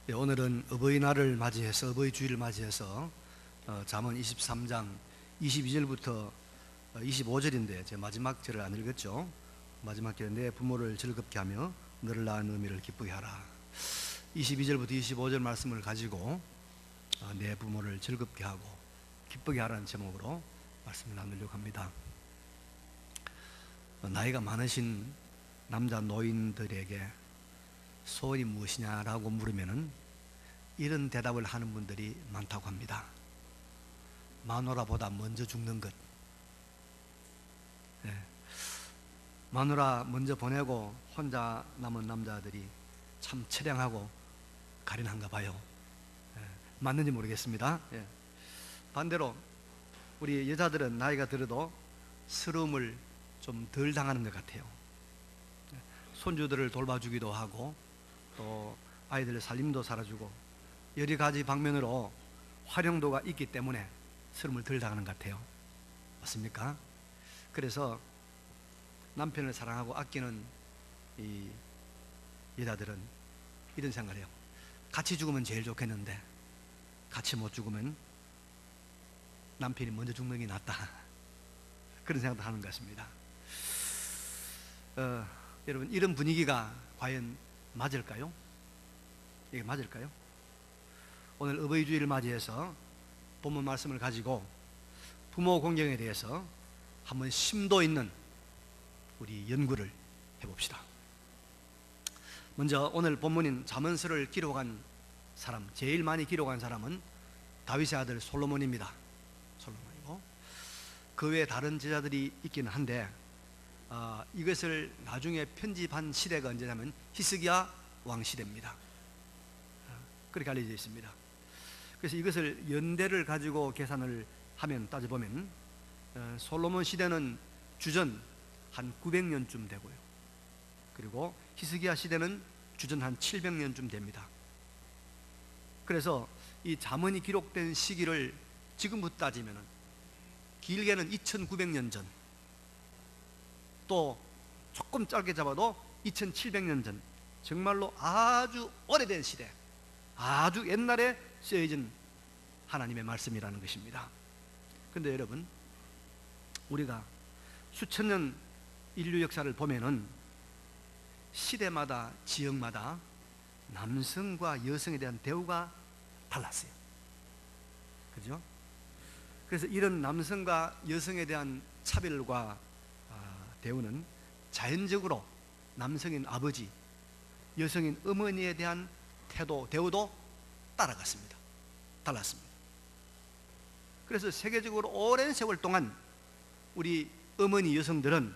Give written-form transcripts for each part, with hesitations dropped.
예, 오늘은 어버이날을 맞이해서 어버이 주일을 맞이해서 잠언 23장 22절부터 25절인데 제 마지막 절을 안 읽었죠. 마지막 절에 내 부모를 즐겁게 하며 너를 낳은 어미를 기쁘게 하라. 22절부터 25절 말씀을 가지고 내 부모를 즐겁게 하고 기쁘게 하라는 제목으로 말씀을 나누려고 합니다. 나이가 많으신 남자 노인들에게 소원이 무엇이냐라고 물으면은 이런 대답을 하는 분들이 많다고 합니다. 마누라보다 먼저 죽는 것. 예. 마누라 먼저 보내고 혼자 남은 남자들이 참 처량하고 가련한가 봐요. 예. 맞는지 모르겠습니다. 예. 반대로 우리 여자들은 나이가 들어도 서러움을 좀 덜 당하는 것 같아요. 손주들을 돌봐주기도 하고 또 아이들 살림도 살아주고 여러 가지 방면으로 활용도가 있기 때문에 서름을 덜 당하는 것 같아요. 맞습니까? 그래서 남편을 사랑하고 아끼는 이 여자들은 이런 생각을 해요. 같이 죽으면 제일 좋겠는데 같이 못 죽으면 남편이 먼저 죽는 게 낫다. 그런 생각도 하는 것 같습니다. 여러분, 이런 분위기가 과연 맞을까요? 이게 맞을까요? 오늘 어버이 주일을 맞이해서 본문 말씀을 가지고 부모 공경에 대해서 한번 심도 있는 우리 연구를 해봅시다. 먼저 오늘 본문인 잠언서를 기록한 사람, 제일 많이 기록한 사람은 다윗의 아들 솔로몬입니다. 솔로몬이고 그 외에 다른 제자들이 있기는 한데 이것을 나중에 편집한 시대가 언제냐면 히스기야 왕 시대입니다. 그렇게 알려져 있습니다. 그래서 이것을 연대를 가지고 계산을 하면 따져보면 솔로몬 시대는 주전 한 900년쯤 되고요. 그리고 히스기야 시대는 주전 한 700년쯤 됩니다. 그래서 이 잠언이 기록된 시기를 지금부터 따지면 길게는 2900년 전, 또 조금 짧게 잡아도 2700년 전, 정말로 아주 오래된 시대, 아주 옛날에 쓰여진 하나님의 말씀이라는 것입니다. 그런데 여러분, 우리가 수천 년 인류 역사를 보면은 시대마다 지역마다 남성과 여성에 대한 대우가 달랐어요. 그죠? 그래서 이런 남성과 여성에 대한 차별과 대우는 자연적으로 남성인 아버지, 여성인 어머니에 대한 태도, 대우도 따라갔습니다. 달랐습니다. 그래서 세계적으로 오랜 세월 동안 우리 어머니 여성들은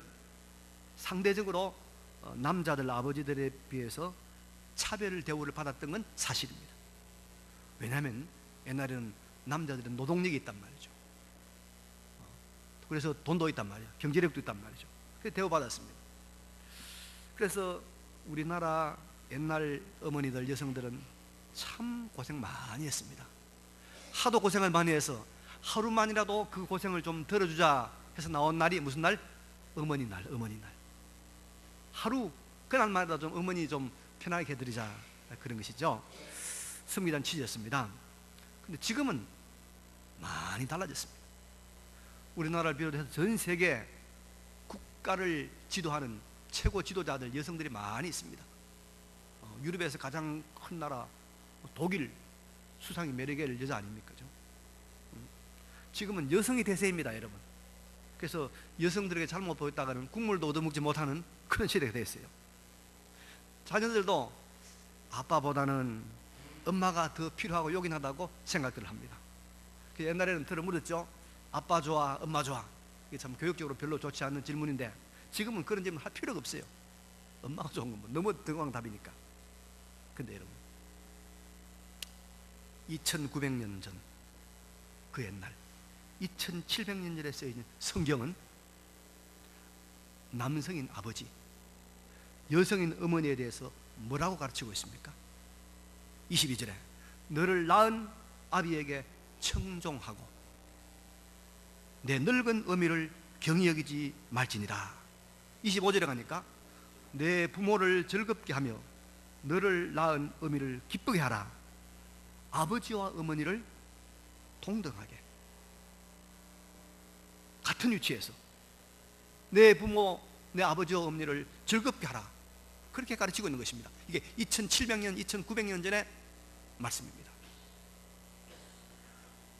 상대적으로 남자들, 아버지들에 비해서 차별 대우를 받았던 건 사실입니다. 왜냐하면 옛날에는 남자들은 노동력이 있단 말이죠. 그래서 돈도 있단 말이에요. 경제력도 있단 말이죠. 그래서 대우받았습니다. 그래서 우리나라 옛날 어머니들, 여성들은 참 고생 많이 했습니다. 하도 고생을 많이 해서 하루만이라도 그 고생을 좀 덜어주자 해서 나온 날이 무슨 날? 어머니날, 어머니날. 하루 그날만이라도 좀 어머니 좀 편하게 해드리자, 그런 것이죠. 승리란 취지였습니다. 근데 지금은 많이 달라졌습니다. 우리나라를 비롯해서 전 세계 국가를 지도하는 최고 지도자들, 여성들이 많이 있습니다. 유럽에서 가장 큰 나라 독일 수상이 몇여 개를 여자 아닙니까? 지금은 여성이 대세입니다, 여러분. 그래서 여성들에게 잘못 보였다가는 국물도 얻어먹지 못하는 그런 시대가 됐어요. 자녀들도 아빠보다는 엄마가 더 필요하고 요긴하다고 생각들을 합니다. 옛날에는 들어물었죠. 아빠 좋아, 엄마 좋아. 이게 참 교육적으로 별로 좋지 않는 질문인데 지금은 그런 질문 할 필요가 없어요. 엄마가 좋은 건 뭐 너무 등왕답이니까. 근데 여러분, 2900년 전 그 옛날 2700년 전에 쓰여진 성경은 남성인 아버지, 여성인 어머니에 대해서 뭐라고 가르치고 있습니까? 22절에 너를 낳은 아비에게 청종하고 내 늙은 어미를 경히 여기지 말지니라. 25절에 가니까 내 부모를 즐겁게 하며 너를 낳은 어미를 기쁘게 하라. 아버지와 어머니를 동등하게, 같은 위치에서 내 부모, 내 아버지와 어머니를 즐겁게 하라, 그렇게 가르치고 있는 것입니다. 이게 2700년, 2900년 전의 말씀입니다.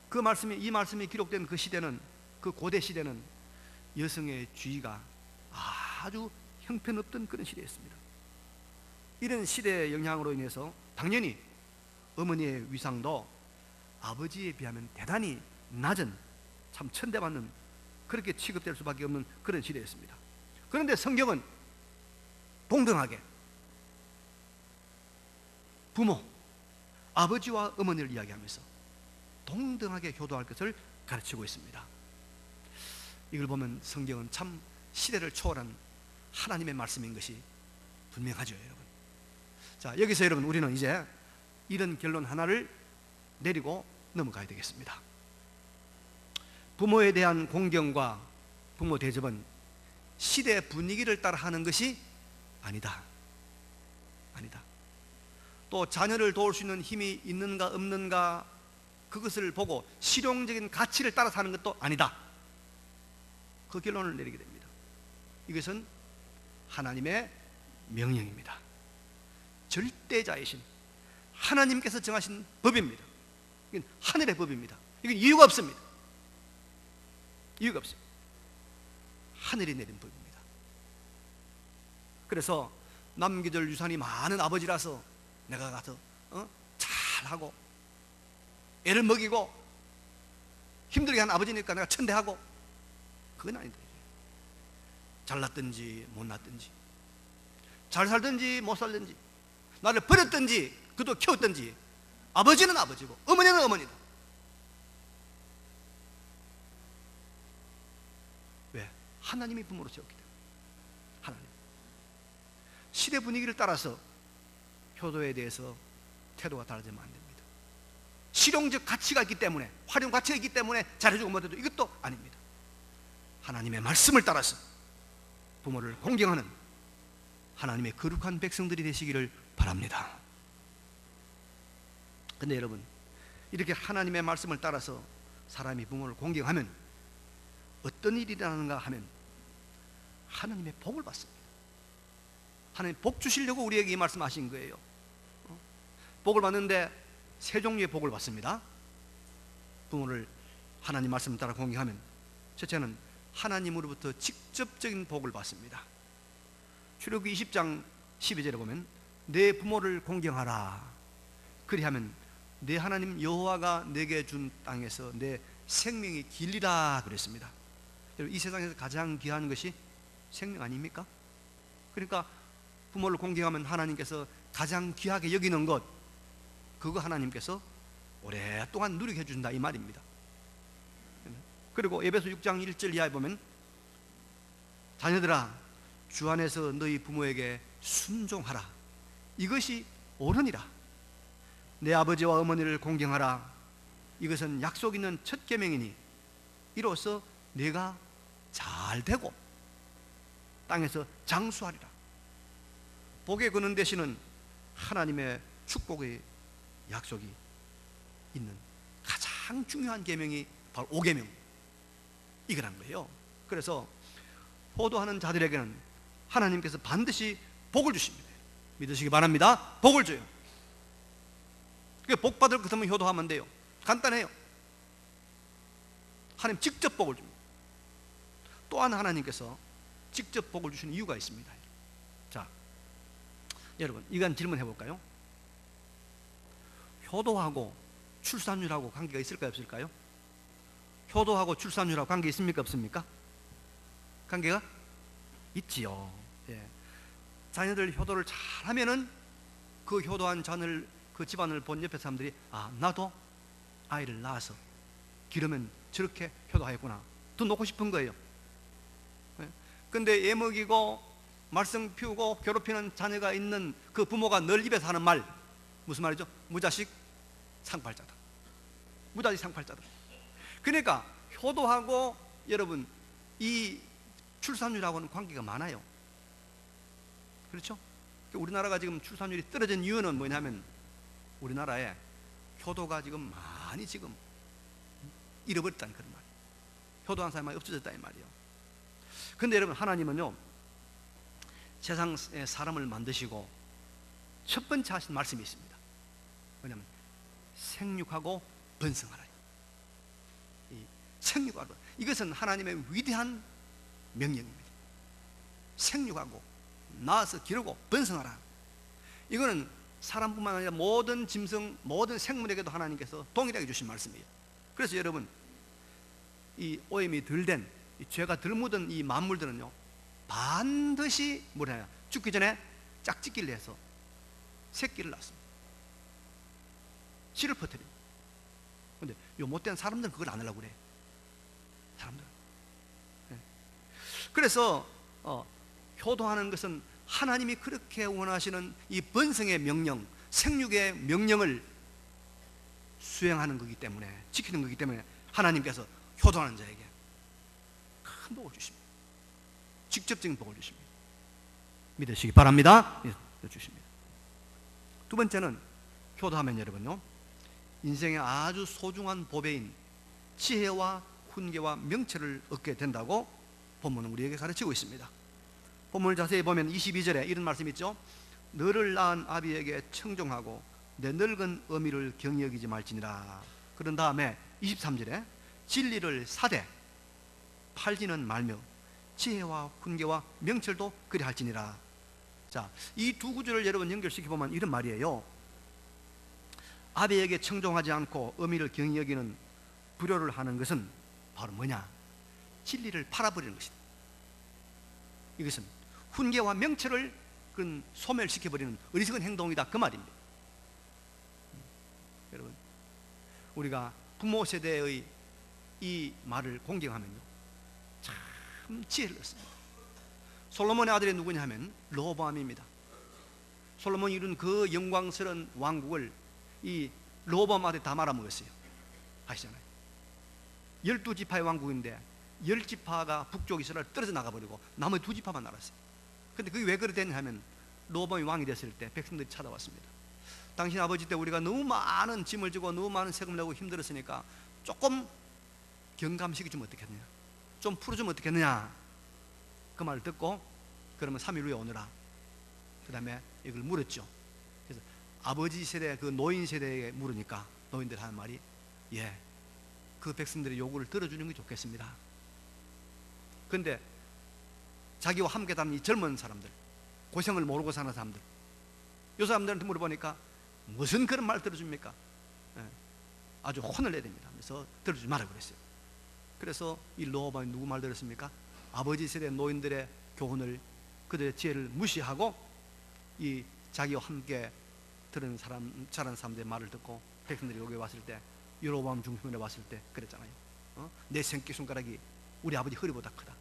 그 말씀이, 이 말씀이 기록된 그 시대는, 그 고대 시대는 여성의 주의가 아주 형편없던 그런 시대였습니다. 이런 시대의 영향으로 인해서 당연히 어머니의 위상도 아버지에 비하면 대단히 낮은, 참 천대받는, 그렇게 취급될 수밖에 없는 그런 시대였습니다. 그런데 성경은 동등하게 부모, 아버지와 어머니를 이야기하면서 동등하게 효도할 것을 가르치고 있습니다. 이걸 보면 성경은 참 시대를 초월한 하나님의 말씀인 것이 분명하죠, 여러분. 자, 여기서 여러분, 우리는 이제 이런 결론 하나를 내리고 넘어가야 되겠습니다. 부모에 대한 공경과 부모 대접은 시대 분위기를 따라 하는 것이 아니다. 또 자녀를 도울 수 있는 힘이 있는가 없는가, 그것을 보고 실용적인 가치를 따라서 하는 것도 아니다. 그 결론을 내리게 됩니다. 이것은 하나님의 명령입니다. 절대자이신 하나님께서 정하신 법입니다. 이건 하늘의 법입니다. 이건 이유가 없습니다. 이유가 없습니다. 하늘이 내린 법입니다. 그래서 남겨줄 유산이 많은 아버지라서 내가 가서 잘하고 애를 먹이고 힘들게 한 아버지니까 내가 천대하고, 그건 아니다. 잘났든지 못났든지, 잘 살든지 못 살든지, 나를 버렸든지 그도 키웠든지, 아버지는 아버지고 어머니는 어머니다. 왜? 하나님이 부모로 세웠기 때문에. 하나님. 시대 분위기를 따라서 효도에 대해서 태도가 달라지면 안 됩니다. 실용적 가치가 있기 때문에, 활용 가치가 있기 때문에 잘해주고 못해도 이것도 아닙니다. 하나님의 말씀을 따라서 부모를 공경하는 하나님의 거룩한 백성들이 되시기를 바랍니다. 근데 여러분, 이렇게 하나님의 말씀을 따라서 사람이 부모를 공경하면 어떤 일이 일어나는가 하면 하나님의 복을 받습니다. 하나님 복 주시려고 우리에게 이 말씀하신 거예요. 복을 받는데 세 종류의 복을 받습니다. 부모를 하나님 말씀 따라 공경하면, 첫째는 하나님으로부터 직접적인 복을 받습니다. 출애굽기 20장 12절에 보면 내 부모를 공경하라, 그리하면 내 하나님 여호와가 내게 준 땅에서 내 생명이 길리라 그랬습니다. 이 세상에서 가장 귀한 것이 생명 아닙니까? 그러니까 부모를 공경하면 하나님께서 가장 귀하게 여기는 것, 그거 하나님께서 오랫동안 누리게 해준다, 이 말입니다. 그리고 에베소 6장 1절 이하에 보면 자녀들아 주 안에서 너희 부모에게 순종하라, 이것이 옳으니라. 내 아버지와 어머니를 공경하라, 이것은 약속 있는 첫 계명이니 이로써 내가 잘 되고 땅에서 장수하리라. 복에 거는 대신은 하나님의 축복의 약속이 있는 가장 중요한 계명이 바로 5계명, 이거란 거예요. 그래서 효도하는 자들에게는 하나님께서 반드시 복을 주십니다. 믿으시기 바랍니다. 복을 줘요. 복 받을 것 같으면 효도하면 돼요. 간단해요. 하나님 직접 복을 줍니다. 또한 하나님께서 직접 복을 주시는 이유가 있습니다. 자, 여러분, 이건 질문해 볼까요? 효도하고 출산율하고 관계가 있을까요, 없을까요? 효도하고 출산율하고 관계 있습니까, 없습니까? 관계가 있지요. 예. 자녀들 효도를 잘하면은 그 효도한 자녀를, 그 집안을 본 옆에 사람들이 나도 아이를 낳아서 기르면 저렇게 효도하였구나, 더 놓고 싶은 거예요. 예. 근데 애 먹이고 말썽 피우고 괴롭히는 자녀가 있는 그 부모가 늘 입에서 하는 말, 무슨 말이죠? 무자식 상팔자다. 무자식 상팔자다. 그러니까 효도하고 여러분 이 출산율하고는 관계가 많아요. 그렇죠? 우리나라가 지금 출산율이 떨어진 이유는 뭐냐면 우리나라에 효도가 지금 많이 지금 잃어버렸다는 그런 말이에요. 효도한 사람이 많이 없어졌다 이 말이에요. 그런데 여러분, 하나님은요 세상에 사람을 만드시고 첫 번째 하신 말씀이 있습니다. 뭐냐면 생육하고 번성하라. 이 생육하고, 이것은 하나님의 위대한 명령입니다. 생육하고 낳아서 기르고 번성하라. 이거는 사람뿐만 아니라 모든 짐승, 모든 생물에게도 하나님께서 동일하게 주신 말씀이에요. 그래서 여러분, 이 오염이 덜 된, 죄가 덜 묻은 이 만물들은요 반드시 뭐냐, 죽기 전에 짝짓기를 해서 새끼를 낳습니다. 씨를 퍼뜨립니다. 근데 요 못된 사람들은 그걸 안 하려고 그래. 사람들. 네. 그래서 효도하는 것은 하나님이 그렇게 원하시는 이 번성의 명령, 생육의 명령을 수행하는 거기 때문에, 지키는 거기 때문에 하나님께서 효도하는 자에게 큰 복을 주십니다. 직접적인 복을 주십니다. 믿으시기 바랍니다. 주십니다. 두 번째는, 효도하면 여러분요 인생의 아주 소중한 보배인 지혜와 훈계와 명철을 얻게 된다고 본문은 우리에게 가르치고 있습니다. 본문을 자세히 보면 22절에 이런 말씀이 있죠. 너를 낳은 아비에게 청종하고 내 늙은 어미를 경히 여기지 말지니라. 그런 다음에 23절에 진리를 사되 팔지는 말며 지혜와 훈계와 명철도 그리 할지니라. 자, 이 두 구절을 여러분 연결시켜 보면 이런 말이에요. 아비에게 청종하지 않고 어미를 경히 여기는 불효를 하는 것은 바로 뭐냐? 진리를 팔아버리는 것이다. 이것은 훈계와 명철을 소멸시켜버리는 어리석은 행동이다, 그 말입니다. 여러분, 우리가 부모 세대의 이 말을 공경하면요 참 지혜를 얻습니다. 솔로몬의 아들이 누구냐 하면 르호보암입니다. 솔로몬이 이룬 그 영광스러운 왕국을 이 르호보암 아들이 다 말아먹었어요. 아시잖아요. 12지파의 왕국인데 10지파가 북쪽 이스라엘 떨어져 나가버리고 나머지 2지파만 날았어요. 근데 그게 왜 그래 됐냐 하면 르호보암이 왕이 됐을 때 백성들이 찾아왔습니다. 당신 아버지 때 우리가 너무 많은 짐을 지고 너무 많은 세금을 내고 힘들었으니까 조금 경감시켜주면 어떻겠느냐, 좀 풀어주면 어떻겠느냐, 그 말을 듣고 그러면 3일 후에 오너라. 그 다음에 이걸 물었죠. 그래서 아버지 세대, 그 노인 세대에 물으니까 노인들 하는 말이, 예, 그 백성들의 요구를 들어주는 게 좋겠습니다. 근데 자기와 함께 다니는 이 젊은 사람들, 고생을 모르고 사는 사람들, 이 사람들한테 물어보니까 무슨 그런 말 들어줍니까? 예, 아주 혼을 내야 됩니다 하면서 들어주지 말라고 그랬어요. 그래서 이 르호보암이 누구 말 들었습니까? 아버지 세대 노인들의 교훈을, 그들의 지혜를 무시하고 이 자기와 함께 들은 사람, 자란 사람들의 말을 듣고 백성들이 여기 왔을 때, 르호보암 중심으로 왔을 때 그랬잖아요. 내 새끼손가락이 우리 아버지 허리보다 크다.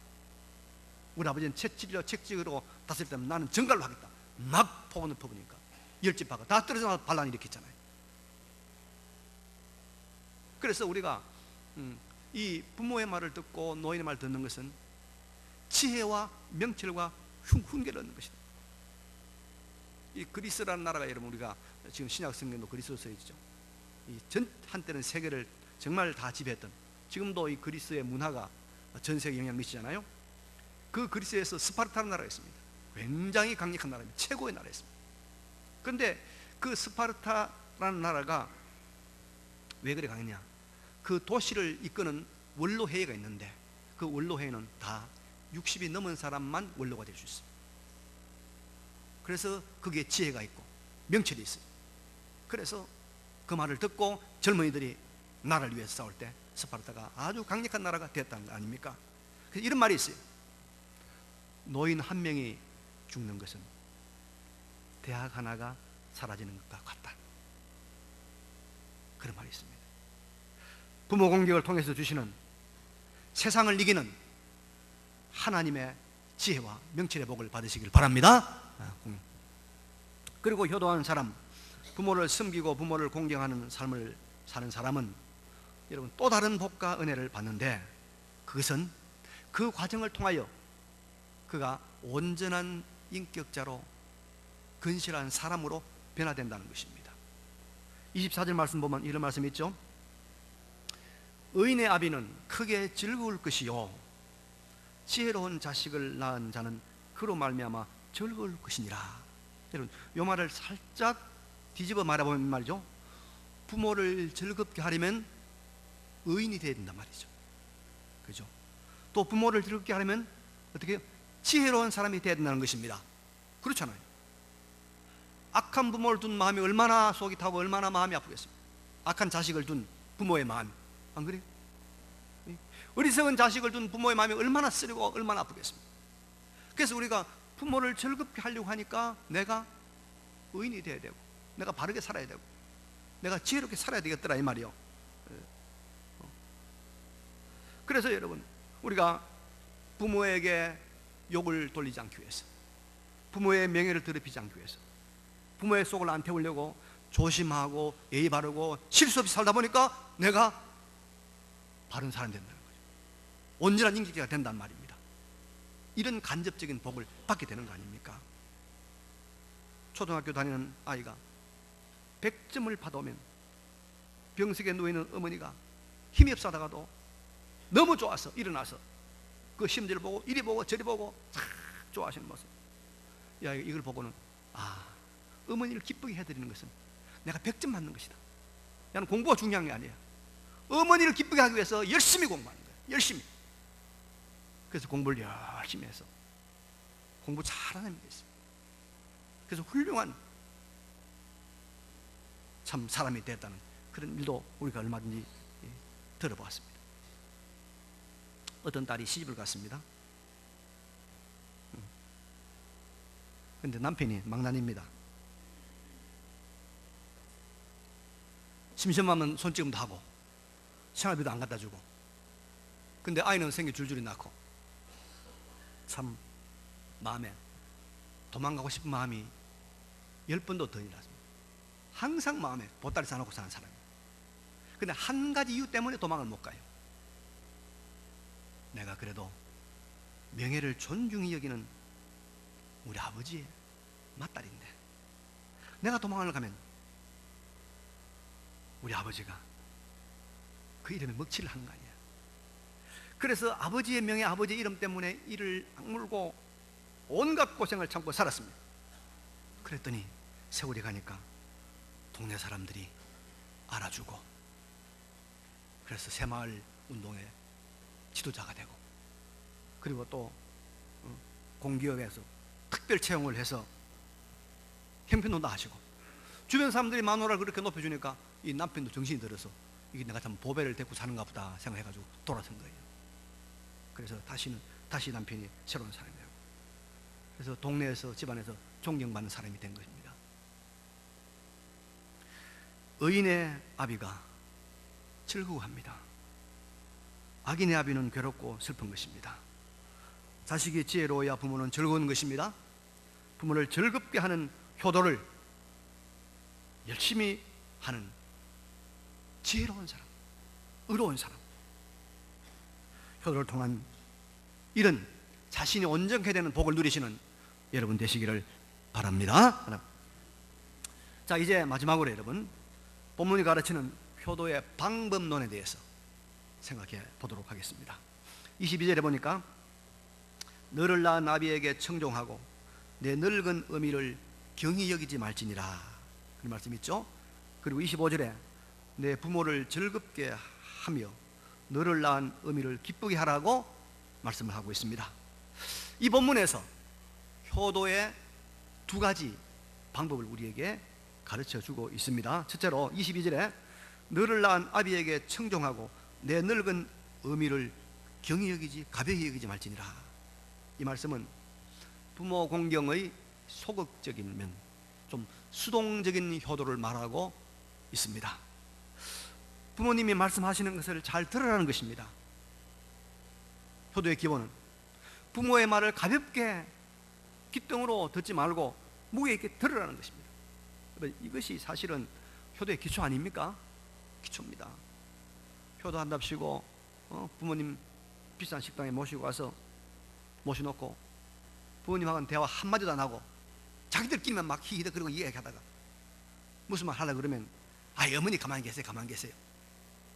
우리 아버지는 책찍으로 다스릴 때면 나는 정갈로 하겠다. 막 포근을 퍼부니까 10지파가 다 떨어져 나와서 반란을 일으켰잖아요. 그래서 우리가 이 부모의 말을 듣고 노인의 말을 듣는 것은 지혜와 명철과 훈계를 얻는 것이다. 이 그리스라는 나라가, 여러분, 우리가 지금 신약 성경도 그리스로 써있죠. 한때는 세계를 정말 다 지배했던, 지금도 이 그리스의 문화가 전 세계에 영향을 미치잖아요. 그 그리스에서 스파르타라는 나라가 있습니다. 굉장히 강력한 나라입니다. 최고의 나라였습니다. 그런데 그 스파르타라는 나라가 왜 그래 강했냐? 그 도시를 이끄는 원로회의가 있는데 그 원로회의는 다 60이 넘은 사람만 원로가 될 수 있어요. 그래서 그게 지혜가 있고 명철이 있어요. 그래서 그 말을 듣고 젊은이들이 나라를 위해서 싸울 때 스파르타가 아주 강력한 나라가 됐다는 거 아닙니까? 그래서 이런 말이 있어요. 노인 한 명이 죽는 것은 대학 하나가 사라지는 것과 같다. 그런 말이 있습니다. 부모 공격을 통해서 주시는 세상을 이기는 하나님의 지혜와 명철의 복을 받으시길 바랍니다. 그리고 효도하는 사람, 부모를 섬기고 부모를 공경하는 삶을 사는 사람은 여러분 또 다른 복과 은혜를 받는데, 그것은 그 과정을 통하여 그가 온전한 인격자로, 근실한 사람으로 변화된다는 것입니다. 24절 말씀 보면 이런 말씀이 있죠. 의인의 아비는 크게 즐거울 것이요 지혜로운 자식을 낳은 자는 그로 말미암아 즐거울 것이니라. 여러분, 이 말을 살짝 뒤집어 말해보면 말이죠, 부모를 즐겁게 하려면 의인이 되어야 된단 말이죠. 그죠? 또 부모를 즐겁게 하려면 어떻게 지혜로운 사람이 되어야 된다는 것입니다. 그렇잖아요. 악한 부모를 둔 마음이 얼마나 속이 타고 얼마나 마음이 아프겠습니까? 악한 자식을 둔 부모의 마음, 안 그래요? 어리석은 자식을 둔 부모의 마음이 얼마나 쓰리고 얼마나 아프겠습니까? 그래서 우리가 부모를 즐겁게 하려고 하니까 내가 의인이 되어야 되고, 내가 바르게 살아야 되고, 내가 지혜롭게 살아야 되겠더라, 이 말이요. 그래서 여러분, 우리가 부모에게 욕을 돌리지 않기 위해서, 부모의 명예를 더럽히지 않기 위해서, 부모의 속을 안 태우려고 조심하고 예의 바르고 실수 없이 살다 보니까 내가 바른 사람이 된다는 거죠. 온전한 인격자가 된단 말입니다. 이런 간접적인 복을 받게 되는 거 아닙니까? 초등학교 다니는 아이가 100점을 받아오면 병석에 누워있는 어머니가 힘이 없어 하다가도 너무 좋아서 일어나서 그 시험지를 보고 이리 보고 저리 보고 참 좋아하시는 모습, 야, 이걸 보고는 어머니를 기쁘게 해드리는 것은 내가 100점 맞는 것이다. 나는 공부가 중요한 게 아니야. 어머니를 기쁘게 하기 위해서 열심히 공부하는 거야. 열심히. 그래서 공부를 열심히 해서 공부 잘하는 게 있어요. 그래서 훌륭한 참 사람이 됐다는 그런 일도 우리가 얼마든지 들어보았습니다. 어떤 딸이 시집을 갔습니다. 근데 남편이 망나니입니다. 심심하면 손찌검도 하고 생활비도 안 갖다 주고, 근데 아이는 생기 줄줄이 낳고, 참 마음에 도망가고 싶은 마음이 10번도 더 일어났습니다. 항상 마음에 보따리 싸놓고 사는 사람이에요. 근데 한 가지 이유 때문에 도망을 못 가요. 내가 그래도 명예를 존중히 여기는 우리 아버지의 맏딸인데 내가 도망을 가면 우리 아버지가 그 이름에 먹칠을 하는 거 아니야. 그래서 아버지의 명예, 아버지의 이름 때문에 이를 악물고 온갖 고생을 참고 살았습니다. 그랬더니 세월이 가니까 동네 사람들이 알아주고, 그래서 새마을 운동의 지도자가 되고, 그리고 또 공기업에서 특별 채용을 해서 형편도 나아지고, 주변 사람들이 마누라를 그렇게 높여주니까 이 남편도 정신이 들어서 이게 내가 참 보배를 데리고 사는가 보다 생각해가지고 돌아선 거예요. 그래서 다시 남편이 새로운 사람이 되고, 그래서 동네에서 집안에서 존경받는 사람이 된 것입니다. 의인의 아비가 즐거워합니다. 악인의 아비는 괴롭고 슬픈 것입니다. 자식이 지혜로워야 부모는 즐거운 것입니다. 부모를 즐겁게 하는 효도를 열심히 하는 지혜로운 사람, 의로운 사람, 효도를 통한 이런 자신이 온전케 되는 복을 누리시는 여러분 되시기를 바랍니다. 자, 이제 마지막으로 여러분, 본문이 가르치는 효도의 방법론에 대해서 생각해 보도록 하겠습니다. 22절에 보니까 너를 낳은 아비에게 청종하고 내 늙은 어미를 경히 여기지 말지니라, 그런 말씀 있죠. 그리고 25절에 내 부모를 즐겁게 하며 너를 낳은 어미를 기쁘게 하라고 말씀을 하고 있습니다. 이 본문에서 효도의 두 가지 방법을 우리에게 가르쳐 주고 있습니다. 첫째로 22절에 너를 낳은 아비에게 청종하고 내 늙은 어미를 경히 여기지 가벼이 여기지 말지니라. 이 말씀은 부모 공경의 소극적인 면, 좀 수동적인 효도를 말하고 있습니다. 부모님이 말씀하시는 것을 잘 들으라는 것입니다. 효도의 기본은 부모의 말을 가볍게 귓등으로 듣지 말고 무게 있게 들으라는 것입니다. 이것이 사실은 효도의 기초 아닙니까? 기초입니다. 효도한답시고 부모님 비싼 식당에 모시고 와서 모셔놓고 부모님하고는 대화 한마디도 안 하고 자기들끼리만 막 히히덕거리고 이야기하다가 무슨 말 하려고 그러면 어머니 가만히 계세요, 가만히 계세요.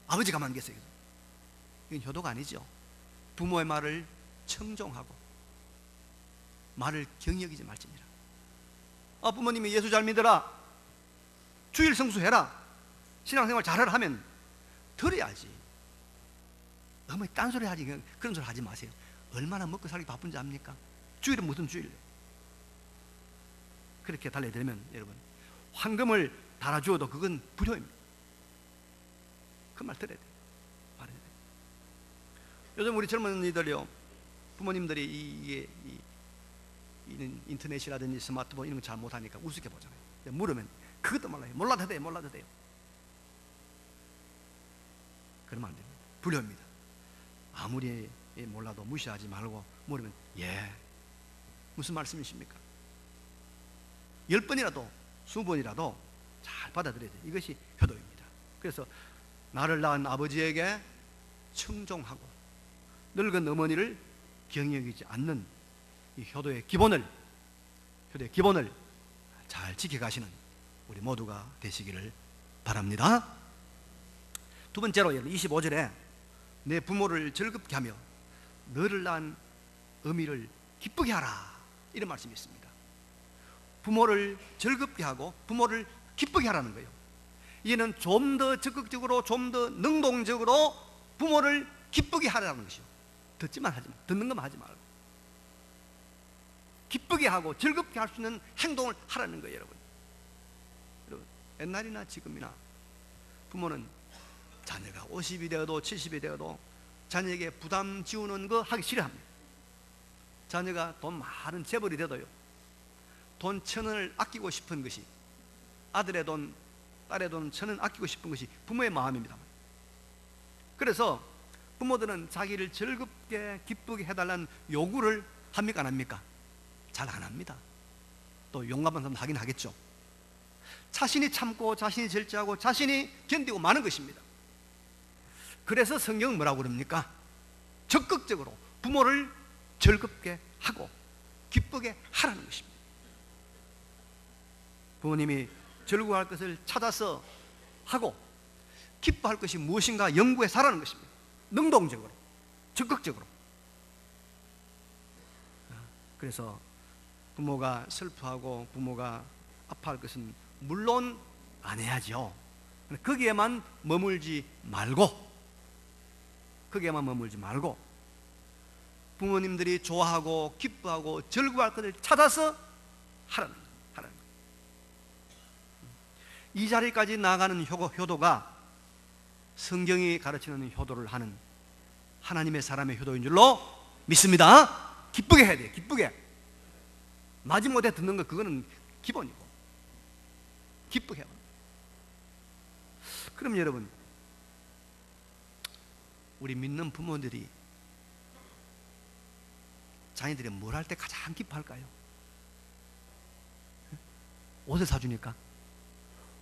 아버지 가만히 계세요. 이건 효도가 아니죠. 부모의 말을 청종하고 말을 경히 여기지 말지니라. 부모님이 예수 잘 믿어라, 주일 성수해라, 신앙생활 잘하라 하면 들어야지. 어머니 딴소리 하지, 그런 소리 하지 마세요. 얼마나 먹고 살기 바쁜지 압니까? 주일은 무슨 주일? 그렇게 달래드리면 여러분, 황금을 달아주어도 그건 불효입니다. 그 말 들어야 돼요. 말해야 돼요. 요즘 우리 젊은이들요, 부모님들이 이 인터넷이라든지 스마트폰 이런 거 잘 못하니까 우습게 보잖아요. 물으면 그것도 몰라요. 몰라도 돼요, 몰라도 돼요. 그러면 안 됩니다. 불효입니다. 아무리 몰라도 무시하지 말고 물으면 무슨 말씀이십니까? 10번이라도 20번이라도 잘 받아들여야 돼요. 이것이 효도입니다. 그래서 나를 낳은 아버지에게 청종하고 늙은 어머니를 경히 여기지 않는 이 효도의 기본을 잘 지켜가시는 우리 모두가 되시기를 바랍니다. 두 번째로 25절에 내 부모를 즐겁게 하며 너를 낳은 어미를 기쁘게 하라, 이런 말씀이 있습니다. 부모를 즐겁게 하고 부모를 기쁘게 하라는 거예요. 이는 좀 더 적극적으로, 좀 더 능동적으로 부모를 기쁘게 하라는 것이요. 듣지만 하지 마, 듣는 것만 하지 말고 기쁘게 하고 즐겁게 할 수 있는 행동을 하라는 거예요. 여러분, 옛날이나 지금이나 부모는 자녀가 50이 되어도 70이 되어도 자녀에게 부담 지우는 거 하기 싫어합니다. 자녀가 돈 많은 재벌이 되도요, 돈 1,000원을 아끼고 싶은 것이, 아들의 돈, 딸의 돈 1,000원 아끼고 싶은 것이 부모의 마음입니다. 그래서 부모들은 자기를 즐겁게 기쁘게 해달라는 요구를 합니까, 안 합니까? 잘 안 합니다. 또 용감한 사람 하긴 하겠죠. 자신이 참고 자신이 절제하고 자신이 견디고 마는 것입니다. 그래서 성경은 뭐라고 그럽니까? 적극적으로 부모를 즐겁게 하고 기쁘게 하라는 것입니다. 부모님이 즐거워할 것을 찾아서 하고 기뻐할 것이 무엇인가 연구해서 하라는 것입니다. 능동적으로, 적극적으로. 그래서 부모가 슬퍼하고 부모가 아파할 것은 물론 안 해야죠. 거기에만 머물지 말고 부모님들이 좋아하고 기뻐하고 즐거워할 것을 찾아서 하라는 거예요. 이 자리까지 나아가는 효도가 성경이 가르치는 효도를 하는 하나님의 사람의 효도인 줄로 믿습니다. 기쁘게 해야 돼요. 기쁘게. 마지못해 듣는 거 그거는 기본이고 기쁘게 해요. 그럼 여러분, 우리 믿는 부모들이 자녀들이 뭘 할 때 가장 기뻐할까요? 옷을 사주니까?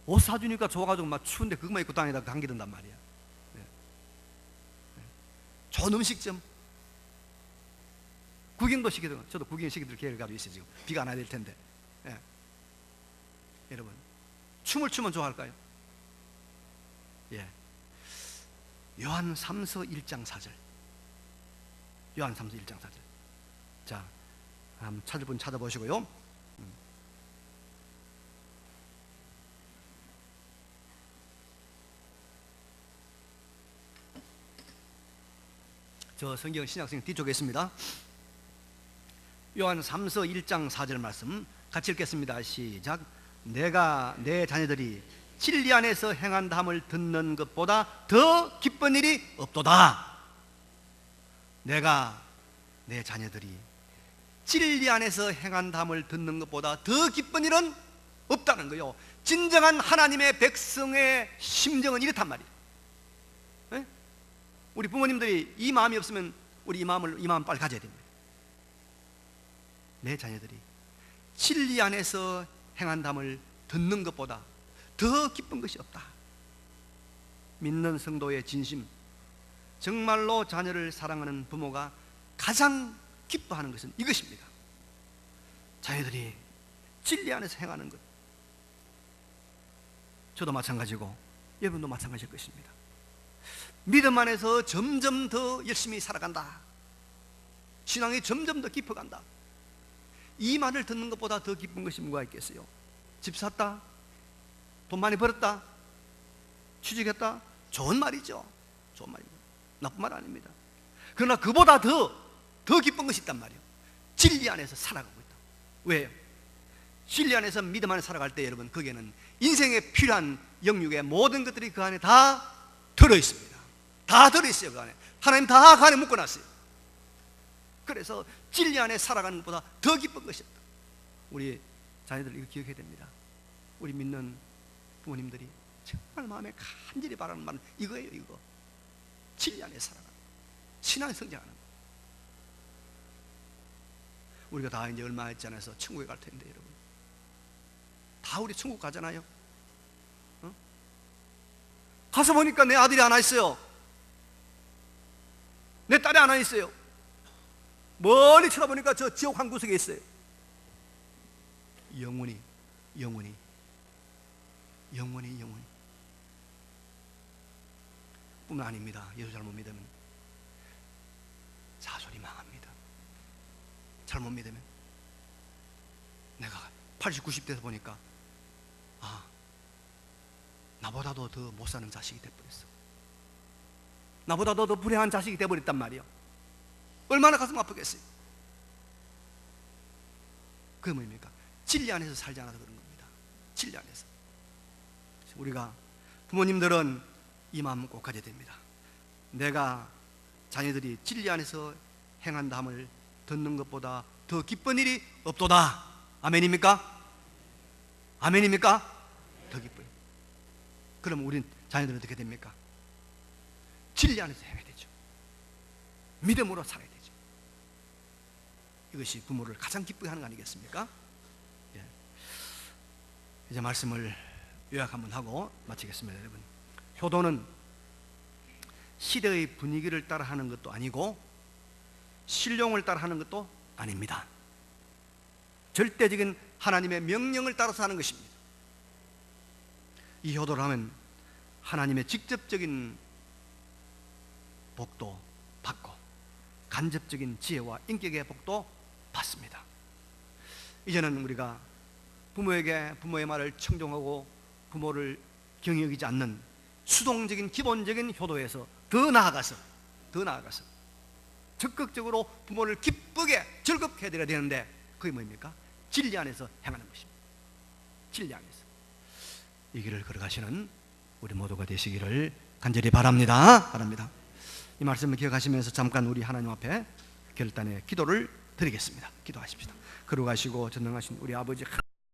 옷 사주니까 좋아가지고 막 추운데 그것만 입고 다니다가 감기 든단 말이야. 좋은 음식점, 구경도 시키더라고요. 저도 구경 시키들 기회를 가지고 있어요. 지금 비가 안 와야 될 텐데. 여러분, 춤을 추면 좋아할까요? 요한 3서 1장 4절. 요한 3서 1장 4절. 자, 한번 찾을 분 찾아보시고요. 저 성경 신약성경 뒤쪽에 있습니다. 요한 3서 1장 4절 말씀 같이 읽겠습니다. 시작. 내가 내 자녀들이 진리 안에서 행한다함을 듣는 것보다 더 기쁜 일이 없도다. 내가 내 자녀들이 진리 안에서 행한다함을 듣는 것보다 더 기쁜 일은 없다는 거요. 진정한 하나님의 백성의 심정은 이렇단 말이에요. 우리 부모님들이 이 마음이 없으면 우리 이 마음 빨리 가져야 됩니다. 내 자녀들이 진리 안에서 행한담을 듣는 것보다 더 기쁜 것이 없다. 믿는 성도의 진심, 정말로 자녀를 사랑하는 부모가 가장 기뻐하는 것은 이것입니다. 자녀들이 진리 안에서 행하는 것. 저도 마찬가지고 여러분도 마찬가지일 것입니다. 믿음 안에서 점점 더 열심히 살아간다, 신앙이 점점 더 깊어간다, 이 말을 듣는 것보다 더 기쁜 것이 뭐가 있겠어요? 집 샀다, 돈 많이 벌었다, 취직했다, 좋은 말이죠. 좋은 말입니다. 나쁜 말 아닙니다. 그러나 그보다 더 기쁜 것이 있단 말이에요. 진리 안에서 살아가고 있다. 왜요? 진리 안에서 믿음 안에 살아갈 때 여러분, 거기에는 인생에 필요한 영육의 모든 것들이 그 안에 다 들어있습니다. 다 들어있어요. 그 안에 하나님 다 그 안에 묶어놨어요. 그래서 진리 안에 살아가는 것보다 더 기쁜 것이 없다. 우리 자녀들 이거 기억해야 됩니다. 우리 믿는 부모님들이 정말 마음에 간절히 바라는 말은 이거예요. 이거 진리 안에 살아가는, 신앙의 성장하는. 우리가 다 이제 얼마 있지 않아서 천국에 갈 텐데 여러분, 다 우리 천국 가잖아요. 가서 보니까 내 아들이 하나 있어요. 내 딸이 하나 있어요. 멀리 쳐다보니까 저 지옥 한 구석에 있어요. 영원히 뿐만 아닙니다. 예수 잘못 믿으면 자손이 망합니다. 잘못 믿으면 내가 80, 90대에서 보니까 나보다도 더 못 사는 자식이 돼버렸어. 나보다도 더 불행한 자식이 돼버렸단 말이야. 얼마나 가슴 아프겠어요. 그게 뭡니까? 진리 안에서 살지 않아서 그런 겁니다. 진리 안에서. 우리가 부모님들은 이 마음 꼭 가져야 됩니다. 내가 자녀들이 진리 안에서 행한다 함을 듣는 것보다 더 기쁜 일이 없도다. 아멘입니까? 아멘입니까? 더 기뻐요. 그럼 우린 자녀들은 어떻게 됩니까? 진리 안에서 행해야 되죠. 믿음으로 살아야 되죠. 이것이 부모를 가장 기쁘게 하는 거 아니겠습니까? 예. 이제 말씀을 요약 한번 하고 마치겠습니다. 여러분, 효도는 시대의 분위기를 따라하는 것도 아니고 신령을 따라하는 것도 아닙니다. 절대적인 하나님의 명령을 따라서 하는 것입니다. 이 효도를 하면 하나님의 직접적인 복도 받고 간접적인 지혜와 인격의 복도 받습니다. 이제는 우리가 부모에게 부모의 말을 청종하고 부모를 경히 여기지 않는 수동적인 기본적인 효도에서 더 나아가서 적극적으로 부모를 기쁘게 즐겁게 해드려야 되는데, 그게 뭡니까? 진리 안에서 행하는 것입니다. 진리 안에서 이 길을 걸어가시는 우리 모두가 되시기를 간절히 바랍니다. 이 말씀을 기억하시면서 잠깐 우리 하나님 앞에 결단의 기도를 드리겠습니다. 기도하십시다. 걸어가시고 전능하신 우리 아버지